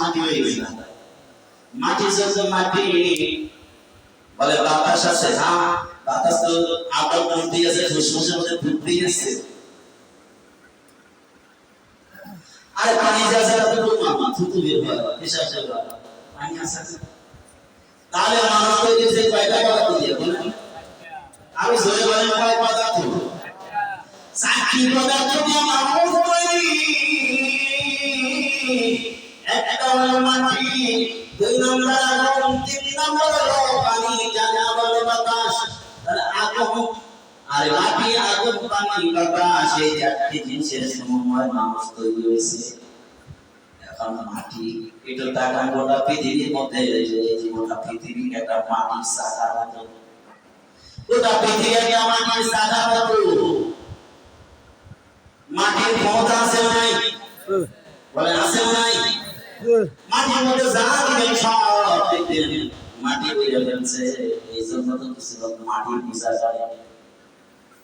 মাটি হয়ে গেছে মাটি যত মাটি বলে বাতাস আছে হ্যাঁ বাতাস তো আবার বলতে আছে ফুসফুসের মধ্যে ঢুকতে গেছে আর পানি যা যা তো মামা থুতু বের হয় হিসাব করে পানি আছে তাহলে মানুষ কই যে কয়টা পদার্থ দিয়ে বলেন আমি জোরে বলেন কয় পদার্থ চারটি পদার্থ দিয়ে মানুষ তৈরি একটা হলো মাটি দুই নম্বর আগুন তিন নম্বর হলো পানি যাকে বলে বাতাস তাহলে আগুন আর মাটি আগুন পানি বাতাস এই চারটি জিনিসের সমন্বয়ে মানুষ তৈরি হয়েছে এখন মাটি এটা টাকা গোটা পৃথিবীর মধ্যে এই গোটা পৃথিবী একটা মাটির সাদা মতো গোটা পৃথিবী একটা মাটির সাদা মতো মাটির ক্ষমতা আছে নাই বলে আছে নাই মাটির মধ্যে যা দিবেন সব দেখবেন মাটি হয়ে ফেলছে এই জন্য তো কিছু লোক মাটি পূজা করে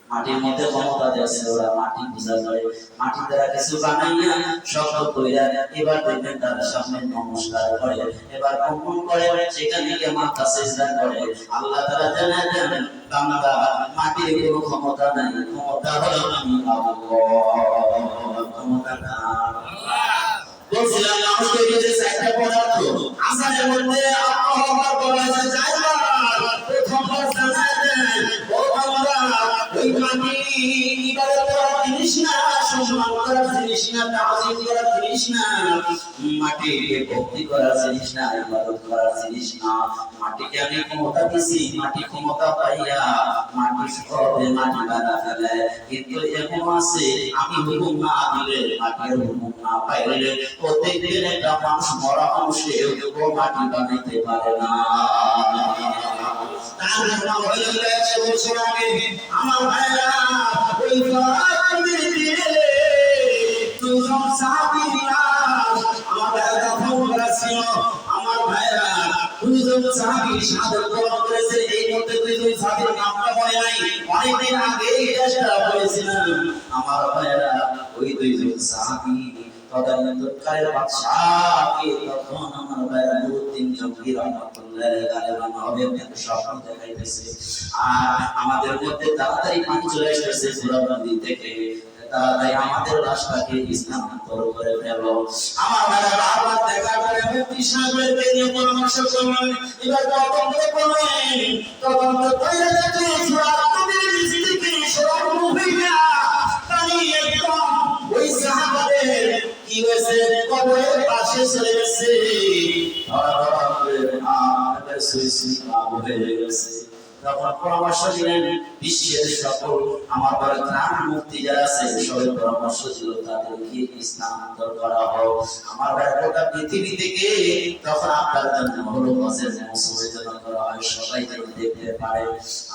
মাটির মধ্যে ক্ষমতা দিয়েছে ওরা মাটি পূজা করে মাটি দ্বারা কিছু বানাইয়া শক্ত কইরা এবার দেখবেন তার সামনে নমস্কার করে এবার কম্পন করে সেখানে গিয়ে মাথা সিজদা করে আল্লাহ তাআলা জানায় দেন বান্দা মাটির কোনো ক্ষমতা নাই ক্ষমতা হলো আমি আল্লাহ ক্ষমতা কার বলছিলাম মানুষকে যে চারটা পদার্থ আসারের মধ্যে আল্লাহু আকবার বলা যায় চারবার প্রথমবার জানায় দেন ও বান্দা ওই মাটি ইবাদত করার জিনিস না সম্মান করার জিনিস না তাজিম করার জিনিস না মাটিকে ভক্তি করার জিনিস না ইবাদত করার জিনিস না মাটিকে আমি ক্ষমতা দিছি মাটি ক্ষমতা পাইয়া মাটি সবে মাটি বানা ফেলে কিন্তু এমন আছে আমি হুকুম না দিলে মাটির হুকুম না পাইলে প্রত্যেকদিন একটা মানুষ মরা মানুষকে ও মাটি বানাইতে পারে না তার নাম হলো 100 বছর আগে আমার ভাইরা ওই ফাতিমের দিলে দুজন সাহাবীরা আমার ভাইরা ফোন করেছিল আমার ভাইরা দুজন সাহাবী শাহাদাত বরণ করেছে এই মধ্যে দুইজন সাহাবীর নামটা মনে নাই অনেকদিন আগে এটা বলেছিলাম আমার ভাইরা ওই দুইজন সাহাবী তদানীন্তনকালের বাদশাহকে তখন আমার ভাইরা নুরুদ্দিন জঙ্গি রহমাতুল্লাহ গালেবান হবে একটা স্বপ্ন দেখাইতেছে আর আমাদের মধ্যে তাড়াতাড়ি পানি চলে আসতেছে সুরাবন্দি থেকে তাড়াতাড়ি আমাদের রাস্তাকে স্থানান্তর করে ফেলো আমার ভাইরা বারবার দেখা করে মুফতি সাহেবকে নিয়ে পরামর্শ করলেন এবার তদন্ত করলেন তদন্ত করে দেখে সুরাবন্দির থেকে সরানো হইয়া পানি একদম ওই সাহাবাদের কি হয়েছে কবরের পাশে চলে গেছে ধরা করে আমাদের সুইসি বাবু হয়ে গেছে তখন পরামর্শ দিলেন বিশ্বের সকল আমার বড় ত্রাণ মুক্তি যারা আছে সবাই পরামর্শ ছিল তাদেরকে স্থানান্তর করা হোক আমার ভাই গোটা পৃথিবী থেকে তখন আপনার জন্য হলো বসে মৌসুমের করা হয় সবাই যেন দেখতে পারে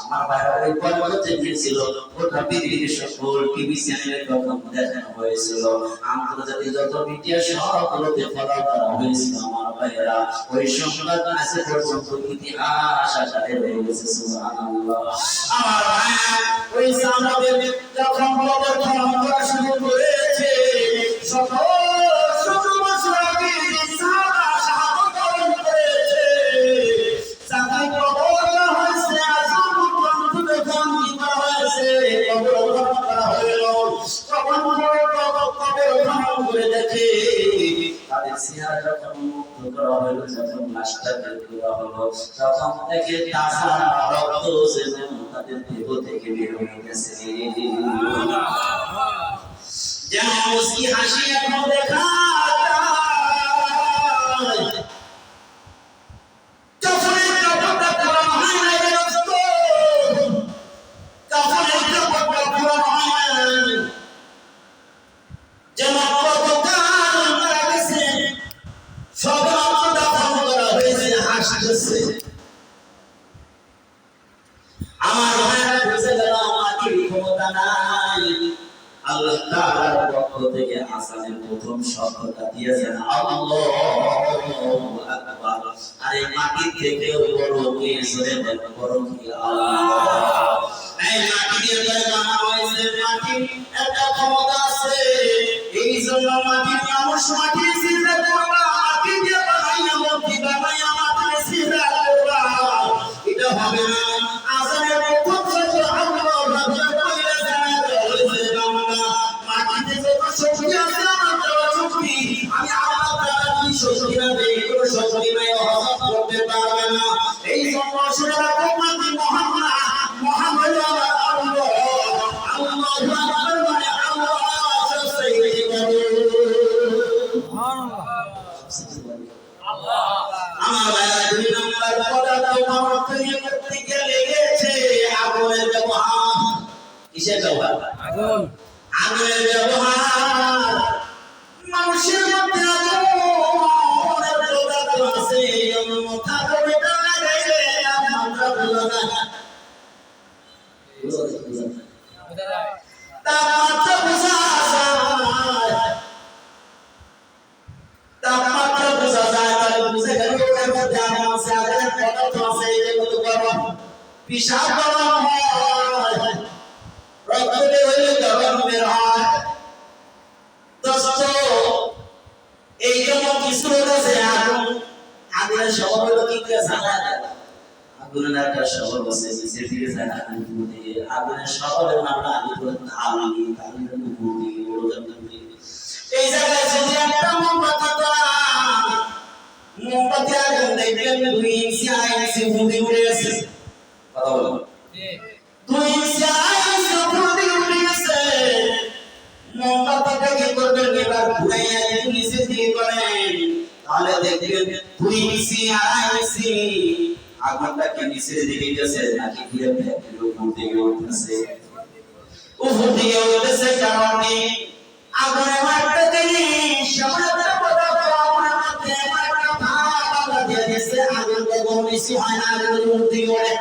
আমার ভাইরা ওই পরামর্শ দিয়েছিল গোটা পৃথিবীর সকল টিভি চ্যানেলে তখন দেখানো হয়েছিল আন্তর্জাতিক যত মিডিয়া সবগুলোতে ফলো করা হয়েছিল আমার ভাইরা ওই সংবাদ আছে পর্যন্ত ইতিহাস আকারে রয়ে গেছে সুবহানাল্লাহ আমার ভাইরা ওই সাহাবাদের যখন কবর খনন করা শুরু করেছে সকল বছর আগে যে সাহাবা কবর করেছে সাথে কবর হয়েছে আজম পর্যন্ত যখন কি করা হয়েছে কবর খনন করা হলো তখন কবর খনন করে দেখে তাদের চেহারা যখন মুক্ত করা হলো যখন লাশটা বের করা হলো তখন থেকে তাজা রক্ত যেন তাদের দেহ থেকে বের হয়ে গেছে যেন মুস্কি হাসি এখন দেখা যায় যখন এই কাপড়টা পরা হয় না রে দোস্ত যখন এই কাপড়টা পরা হয় না যেন সব দাফন করা হয়েছে হাসতেছে আমার ভাইরা বুঝে গেল মাটির ক্ষমতা নাই আল্লাহ তাআলার পক্ষ থেকে আসমানের প্রথম শব্দটা দিয়েছেন আল্লাহু আকবার আর এই মাটি থেকে বড় কে জোরে বড় কি আল্লাহ এই মাটি দিয়ে বানানো হয়েছে মাটি একটা ক্ষমতা আছে এই জন্য মাটির মানুষ মাটির সিজদা করবে কি শক্তি না দেই কোনো শক্তি নাই হজম করতে পারবে না এই জন্য সেটা তোমাকে মহামান্য আল্লাহ আল্লাহু আকবার মানে আল্লাহ সত্যি বলে আমার ভাইরা দুই নম্বর পদার্থ মানব তৈরি করতে গিয়ে লেগেছে আগুনের ব্যবহার কিসের ব্যবহার আগুনের ব্যবহার মানুষের মধ্যে আগুনের পদার্থ আছে মাথা ধরে লাগাইলে মাথা ভুলো না তাপমাত্রা বোঝা যায় তাপমাত্রা বোঝা যায় তাহলে বুঝে গেল এর মধ্যে আগুন আছে আগুনের পদার্থ আছে এগুলো গরম পিসাব গরম হয় রক্ত বের হইলে গরম বের হয় দোস্ত এই যেমন কিছু আছে আগুনের স্বভাব হলো কি করে জানা যায় আগুনের একটা স্বভাব আছে নিচের দিকে যায় আগুন দিয়ে আগুনের স্বভাবের নামটা আগে করে ধানি ধানের উপর দিয়ে ওড়ান দিয়ে এই জায়গায় যদি একটা মোমবাতি আগুন দেখবেন 2 ইঞ্চি 2.5 ইঞ্চি উড়ে উড়ে আছে কথা বলো 2 ইঞ্চি 2.5 ইঞ্চি উড়ে গেছে মোমবাতিটা কি করবেন এবার ঘুরাইয়া নিচে দিয়ে করেন তাহলে দেখবেন 2 ইঞ্চি 2.5 ইঞ্চি আগুনটা কি নিচের দিকে গেছে নাকি ঘিরে ফেলে উপর দিকে উঠছে উপর দিকে উঠছে কারণে আগুনের মারতে গেলে সমাজটা পদার্থ আগুনের মধ্যে একটা ভাব দিয়ে দিয়েছে আগুন তো বেশি হয় না আগুনের মধ্যে ওড়ে